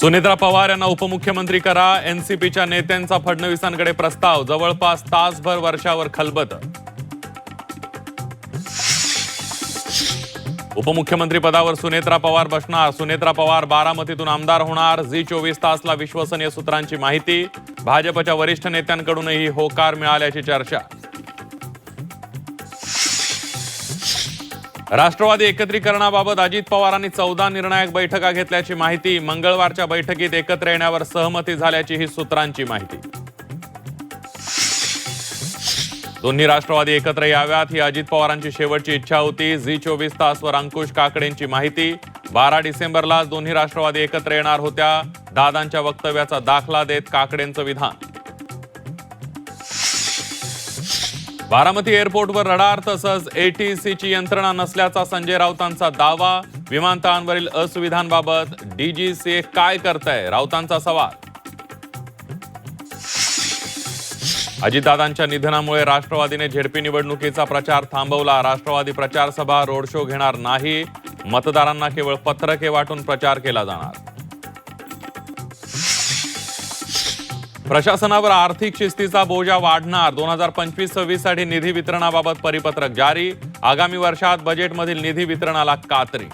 सुनेत्रा पवार यांना उपमुख्यमंत्री करा, एनसीपीच्या नेत्यांचा फडणवीसांकडे प्रस्ताव. जवळपास तासभर वर्षावर खलबत. उपमुख्यमंत्री पदावर सुनेत्रा पवार बसणार. सुनेत्रा पवार बारामतीतून आमदार होणार. झी 24 तासला विश्वसनीय सूत्रांची माहिती. भाजपच्या वरिष्ठ नेत्यांकडूनही होकार मिळाल्याची चर्चा. राष्ट्रवादी एकत्रीकरणाबाबत अजित पवारांनी 14 निर्णायक बैठका घेतल्याची माहिती. मंगळवारच्या बैठकीत एकत्र येण्यावर सहमती झाल्याची ही सूत्रांची माहिती. दोन्ही राष्ट्रवादी एकत्र याव्यात ही अजित पवारांची शेवटची इच्छा होती. झी 24 तासवर अंकुश काकडेंची माहिती. 12 डिसेंबरला दोन्ही राष्ट्रवादी एकत्र येणार होत्या. दादांच्या वक्तव्याचा दाखला देत काकडेंचं विधान. बारामती एअरपोर्टवर रडार तसंच एटीसीची यंत्रणा नसल्याचा संजय राऊतांचा दावा. विमानतळांवरील असुविधांबाबत डीजीसीए काय करतंय, राऊतांचा सवाल. अजितदादांच्या निधनामुळे राष्ट्रवादीने झेडपी निवडणुकीचा प्रचार थांबवला. राष्ट्रवादी प्रचार सभा रोड शो घेणार नाही. मतदारांना केवळ पत्रके वाटून प्रचार केला जाणार. प्रशासनावर आर्थिक शिस्तीचा बोजा वाढणार. 2025-26 साठी निधी वितरणाबाबत परिपत्रक जारी. आगामी वर्षात बजेटमधील निधी वितरणाला कात्री.